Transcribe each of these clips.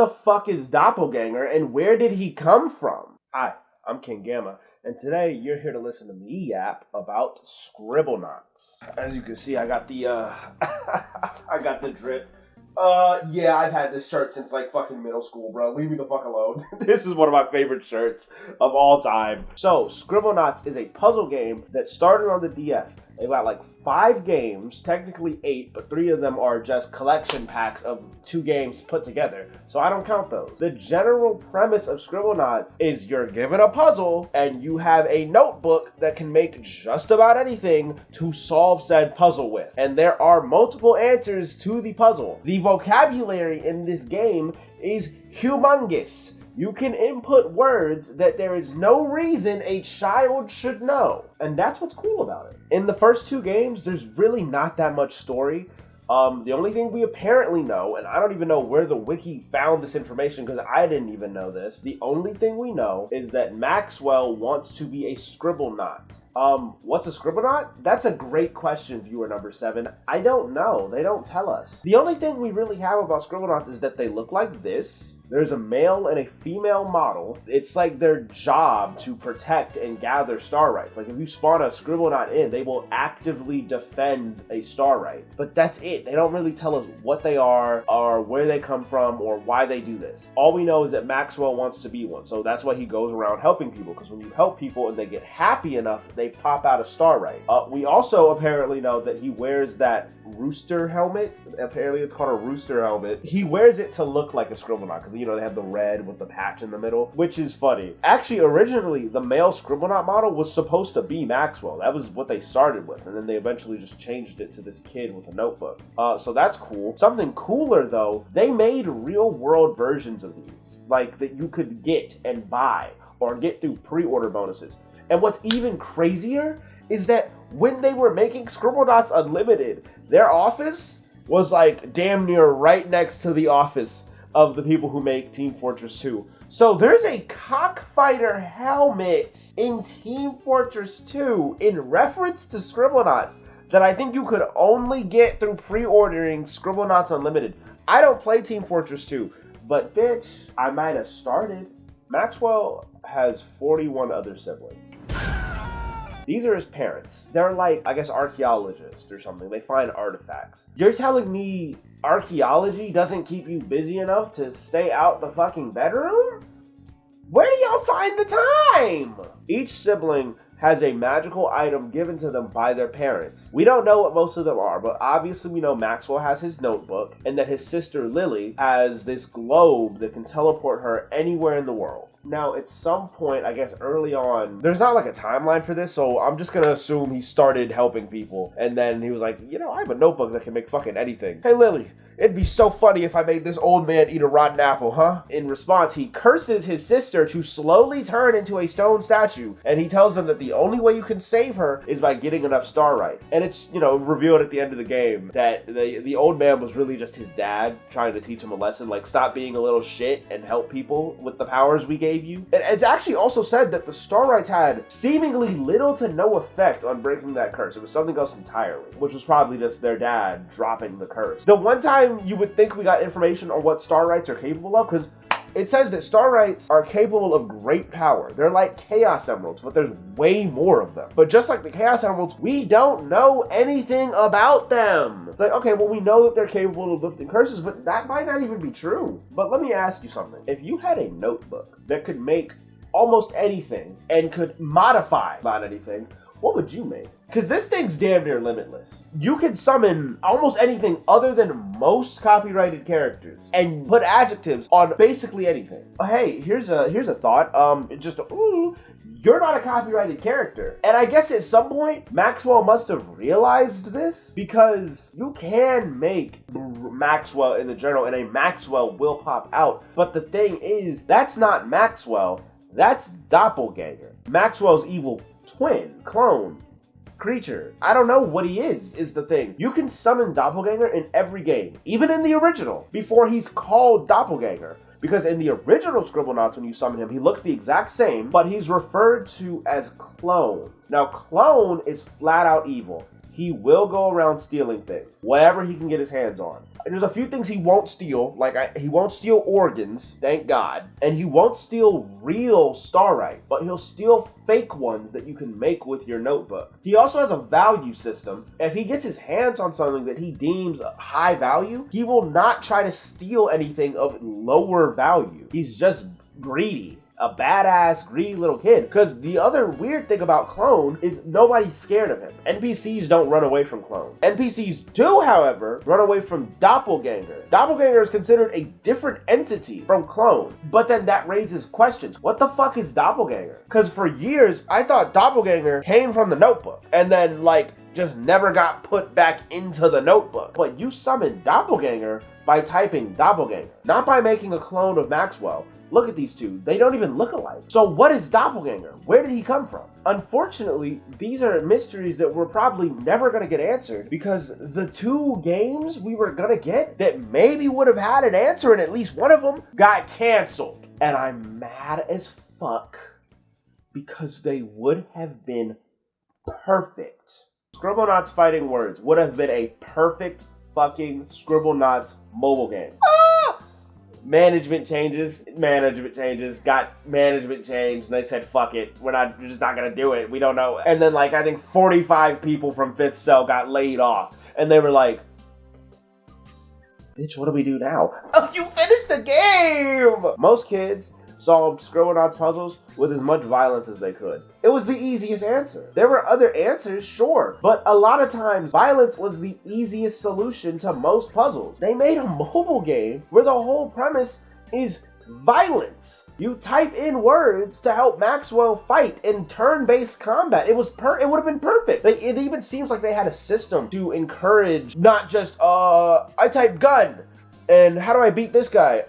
the fuck is Doppelganger and where did he come from? Hi, I'm King Gamma, and today you're here to listen to me yap about Scribblenauts. As you can see, I got the I got the drip. Yeah, I've had this shirt since like fucking middle school, bro. Leave me the fuck alone. This is one of my favorite shirts of all time. So, Scribblenauts is a puzzle game that started on the DS. They've got like 5 games, technically 8, but 3 of them are just collection packs of 2 games put together. So I don't count those. The general premise of Scribblenauts is you're given a puzzle and you have a notebook that can make just about anything to solve said puzzle with. And there are multiple answers to the puzzle. The vocabulary in this game is humongous. You can input words that there is no reason a child should know. And that's what's cool about it. In the first 2 games, there's really not that much story. The only thing we apparently know, and I don't even know where the wiki found this information because I didn't even know this. The only thing we know is that Maxwell wants to be a Scribblenaut. What's a Scribblenaut? That's a great question, viewer number 7. I don't know. They don't tell us. The only thing we really have about Scribblenauts is that they look like this. There's a male and a female model. It's like their job to protect and gather star rights. Like if you spawn a Scribblenaut in, they will actively defend a star right. But that's it. They don't really tell us what they are or where they come from or why they do this. All we know is that Maxwell wants to be one. So that's why he goes around helping people, because when you help people and they get happy enough, they pop out a star right. We also apparently know that he wears that rooster helmet. Apparently it's called a rooster helmet. He wears it to look like a Scribblenaut because, you know, they have the red with the patch in the middle, which is funny. Actually, originally, the male Scribblenaut model was supposed to be Maxwell. That was what they started with, and then they eventually just changed it to this kid with a notebook. So that's cool. Something cooler, though, they made real-world versions of these, like that you could get and buy or get through pre-order bonuses. And what's even crazier is that when they were making Scribblenauts Unlimited, their office was like damn near right next to the office of the people who make Team Fortress 2. So there's a cockfighter helmet in Team Fortress 2 in reference to Scribblenauts that I think you could only get through pre-ordering Scribblenauts Unlimited. I don't play Team Fortress 2, but bitch, I might have started. Maxwell has 41 other siblings. These are his parents. They're like, I guess, archaeologists or something. They find artifacts. You're telling me archaeology doesn't keep you busy enough to stay out the fucking bedroom? Where do y'all find the time? Each sibling has a magical item given to them by their parents. We don't know what most of them are, but obviously we know Maxwell has his notebook and that his sister Lily has this globe that can teleport her anywhere in the world. Now, at some point, I guess early on, there's not like a timeline for this, so I'm just gonna assume he started helping people, and then he was like, you know, I have a notebook that can make fucking anything. Hey, Lily, it'd be so funny if I made this old man eat a rotten apple, huh? In response, he curses his sister to slowly turn into a stone statue, and he tells them that the only way you can save her is by getting enough star rights. And it's, you know, revealed at the end of the game that the old man was really just his dad trying to teach him a lesson, like stop being a little shit and help people with the powers we gave you. And it's actually also said that the star rights had seemingly little to no effect on breaking that curse. It was something else entirely, which was probably just their dad dropping the curse. The one time you would think we got information on what star rights are capable of, because it says that star rights are capable of great power. They're like chaos emeralds, but there's way more of them. But just like the chaos emeralds, we don't know anything about them. It's like, okay, well, we know that they're capable of lifting curses, but that might not even be true. But let me ask you something. If you had a notebook that could make almost anything and could modify about anything, what would you make? Because this thing's damn near limitless. You can summon almost anything other than most copyrighted characters and put adjectives on basically anything. Hey, here's a thought. You're not a copyrighted character. And I guess at some point, Maxwell must have realized this, because you can make Maxwell in the journal and a Maxwell will pop out. But the thing is, that's not Maxwell, that's Doppelganger. Maxwell's evil twin, clone, creature. I don't know what he is the thing. You can summon Doppelganger in every game, even in the original, before he's called Doppelganger. Because in the original Scribblenauts, when you summon him, he looks the exact same, but he's referred to as Clone. Now, Clone is flat out evil. he will go around stealing things, whatever he can get his hands on. And there's a few things he won't steal, like he won't steal organs, thank God, and he won't steal real starite, but he'll steal fake ones that you can make with your notebook. He also has a value system. If he gets his hands on something that he deems high value, he will not try to steal anything of lower value. He's just greedy. A badass, greedy little kid. Because the other weird thing about Clone is nobody's scared of him. NPCs don't run away from Clone. NPCs do, however, run away from Doppelganger. Doppelganger is considered a different entity from Clone. But then that raises questions. What the fuck is Doppelganger? Because for years, I thought Doppelganger came from the notebook. And then, just never got put back into the notebook. But you summon Doppelganger by typing Doppelganger, not by making a clone of Maxwell. Look at these two. They don't even look alike. So what is Doppelganger? Where did he come from? Unfortunately, these are mysteries that we're probably never going to get answered because the 2 games we were going to get that maybe would have had an answer in at least one of them got canceled. And I'm mad as fuck because they would have been perfect. Scribblenauts Fighting Words would have been a perfect fucking Scribblenauts mobile game. Management changes, got management changed, and they said, fuck it, we're just not gonna do it, we don't know. And then, I think 45 people from 5th Cell got laid off, and they were like, bitch, what do we do now? Oh, you finished the game! Most kids solved Scribblenauts puzzles with as much violence as they could. It was the easiest answer. There were other answers, sure, but a lot of times violence was the easiest solution to most puzzles. They made a mobile game where the whole premise is violence. You type in words to help Maxwell fight in turn-based combat. It would have been perfect. It even seems like they had a system to encourage not just, I type gun. And how do I beat this guy?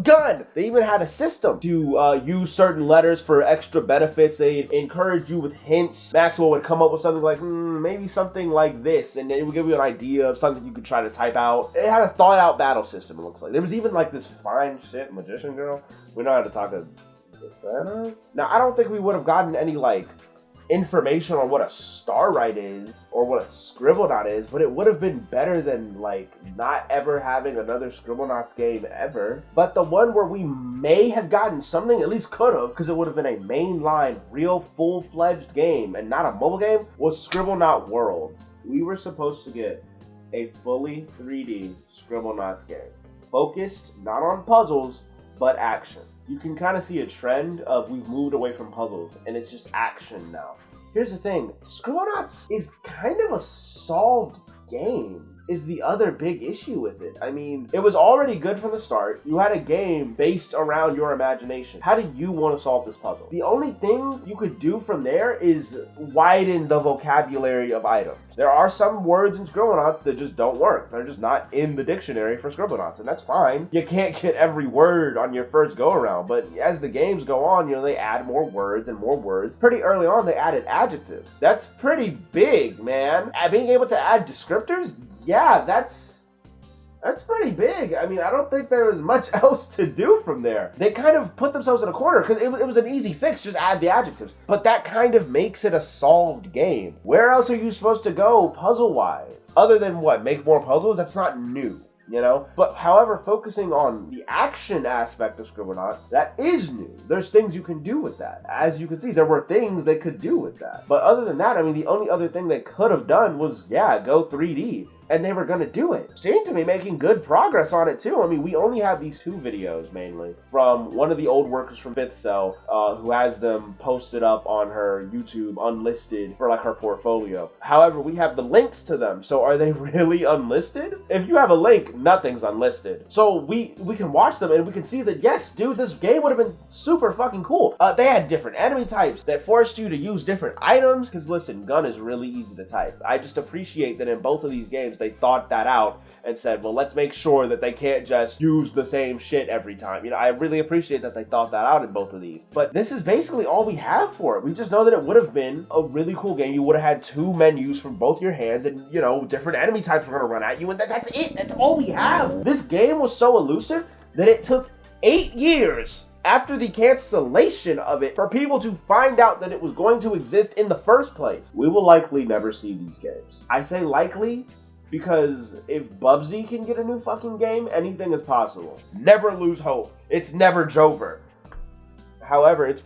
Gun! They even had a system to use certain letters for extra benefits. They'd encourage you with hints. Maxwell would come up with something like, maybe something like this, and it would give you an idea of something you could try to type out. It had a thought-out battle system, it looks like. There was even this fine shit magician girl. We know how to talk to Santa. Now, I don't think we would have gotten any, information on what a starite is or what a Scribblenaut is, but it would have been better than not ever having another Scribblenauts game ever. But the one where we may have gotten something, at least could have, because it would have been a mainline, real full-fledged game and not a mobile game, was Scribblenaut Worlds. We were supposed to get a fully 3D Scribblenauts game, focused not on puzzles but action. You can kind of see a trend of we've moved away from puzzles and it's just action now. Here's the thing, Scribblenauts is kind of a solved game, is the other big issue with it. I mean, it was already good from the start. You had a game based around your imagination. How do you want to solve this puzzle? The only thing you could do from there is widen the vocabulary of items. There are some words in Scribblenauts that just don't work. They're just not in the dictionary for Scribblenauts, and that's fine. You can't get every word on your first go-around, but as the games go on, they add more words and more words. Pretty early on, they added adjectives. That's pretty big, man. Being able to add descriptors? Yeah, that's pretty big. I mean, I don't think there was much else to do from there. They kind of put themselves in a corner because it was an easy fix, just add the adjectives. But that kind of makes it a solved game. Where else are you supposed to go puzzle-wise? Other than what, make more puzzles? That's not new. But however, focusing on the action aspect of Scribblenauts, that is new. There's things you can do with that. As you can see, there were things they could do with that. But other than that, I mean, the only other thing they could have done was, go 3D. And they were going to do it. Seemed to be making good progress on it too. I mean, we only have these 2 videos mainly from one of the old workers from 5th Cell who has them posted up on her YouTube unlisted for her portfolio. However, we have the links to them. So are they really unlisted? If you have a link, nothing's unlisted. So we can watch them and we can see that, yes, dude, this game would have been super fucking cool. They had different enemy types that forced you to use different items. Because listen, gun is really easy to type. I just appreciate that in both of these games, they thought that out and said, well, let's make sure that they can't just use the same shit every time. I really appreciate that they thought that out in both of these. But this is basically all we have for it. We just know that it would have been a really cool game. You would have had 2 menus from both your hands and, different enemy types were going to run at you. And that's it. That's all we have. This game was so elusive that it took 8 years after the cancellation of it for people to find out that it was going to exist in the first place. We will likely never see these games. I say likely because if Bubsy can get a new fucking game, anything is possible. Never lose hope. It's never Jover. However, it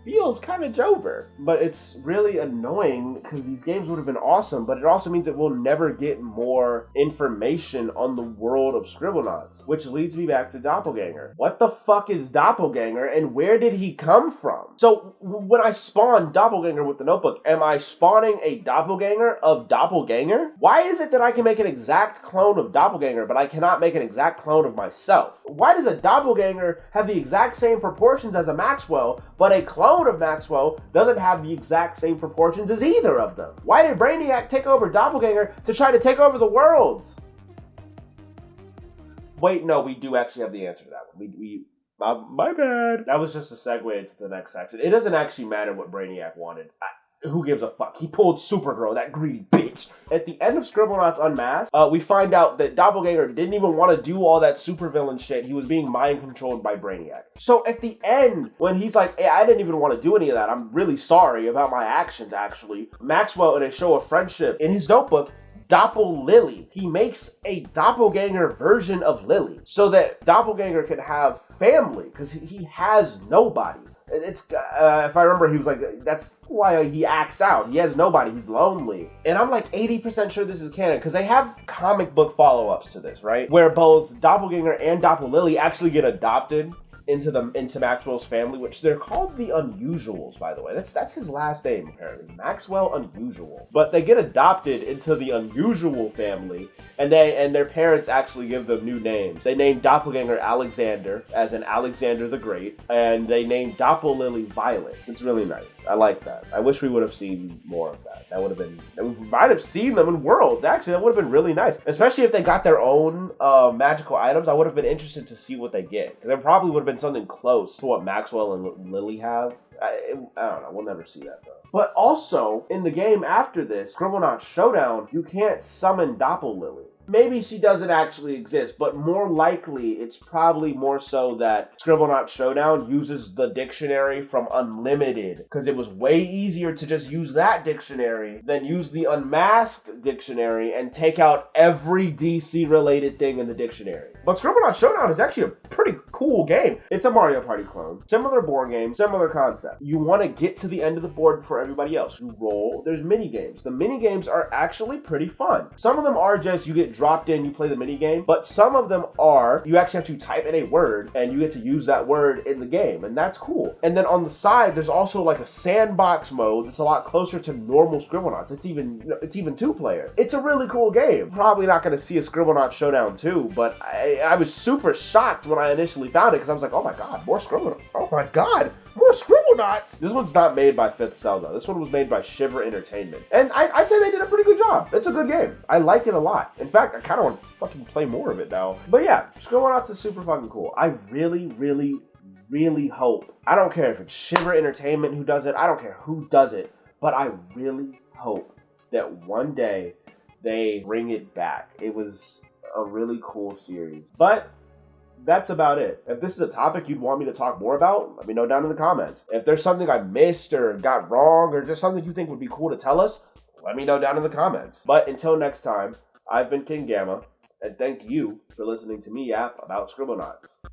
feels kind of Jover. But it's really annoying because these games would have been awesome, but it also means that we'll never get more information on the world of Scribblenauts, which leads me back to Doppelganger. What the fuck is Doppelganger and where did he come from? So when I spawn Doppelganger with the notebook, am I spawning a Doppelganger of Doppelganger? Why is it that I can make an exact clone of Doppelganger, but I cannot make an exact clone of myself? Why does a Doppelganger have the exact same proportions as a Maxwell, but a clone of Maxwell doesn't have the exact same proportions as either of them? Why did Brainiac take over Doppelganger to try to take over the worlds? Wait, no, we do actually have the answer to that one. My bad. That was just a segue into the next section. It doesn't actually matter what Brainiac wanted. Who gives a fuck? He pulled Supergirl, that greedy bitch. At the end of Scribblenauts Unmasked, we find out that Doppelganger didn't even want to do all that supervillain shit. He was being mind controlled by Brainiac. So at the end, when he's like, hey, I didn't even want to do any of that. I'm really sorry about my actions, actually. Maxwell, in a show of friendship, in his notebook, Doppel Lily. He makes a doppelganger version of Lily so that Doppelganger can have family because he has nobody. It's if I remember, he was like, that's why he acts out. He has nobody. He's lonely. And I'm like 80% sure this is canon because they have comic book follow-ups to this, right? Where both Doppelganger and Doppel Lily actually get adopted into Maxwell's family, which they're called the Unusuals, by the way. That's his last name, apparently. Maxwell Unusual. But they get adopted into the Unusual family, and their parents actually give them new names. They named Doppelganger Alexander, as in Alexander the Great, and they named Doppel Lily Violet. It's really nice. I like that. I wish we would have seen more of that. That would have been, we might have seen them in Worlds, actually. That would have been really nice. Especially if they got their own magical items. I would have been interested to see what they get. Because there probably would have been something close to what Maxwell and Lily have. I don't know. We'll never see that, though. But also, in the game after this, Scribblenauts Showdown, you can't summon Doppel Lily. Maybe she doesn't actually exist, but more likely, it's probably more so that Scribblenauts Showdown uses the dictionary from Unlimited, because it was way easier to just use that dictionary than use the Unmasked dictionary and take out every DC-related thing in the dictionary. But Scribblenauts Showdown is actually a pretty cool game. It's a Mario Party clone. Similar board game, similar concept. You want to get to the end of the board before everybody else. You roll, there's mini games. The mini games are actually pretty fun. Some of them are just you get dropped in, you play the mini game, but some of them are you actually have to type in a word and you get to use that word in the game, and that's cool. And then on the side, there's also like a sandbox mode that's a lot closer to normal Scribblenauts. It's even two-player. It's a really cool game. Probably not going to see a Scribblenauts Showdown 2, but I was super shocked when I initially found it because I was like, oh my god, more Scribblenauts. Oh my god, more Scribblenauts. This one's not made by Fifth Cell, though. This one was made by Shiver Entertainment. And I'd say they did a pretty good job. It's a good game. I like it a lot. In fact, I kind of want to fucking play more of it now. But yeah, Scribblenauts is super fucking cool. I really, really, really hope. I don't care if it's Shiver Entertainment who does it. I don't care who does it. But I really hope that one day they bring it back. It was a really cool series. But that's about it. If this is a topic you'd want me to talk more about, let me know down in the comments. If there's something I missed or got wrong or just something you think would be cool to tell us, let me know down in the comments. But until next time, I've been King Gamma, and thank you for listening to me yap about Scribblenauts.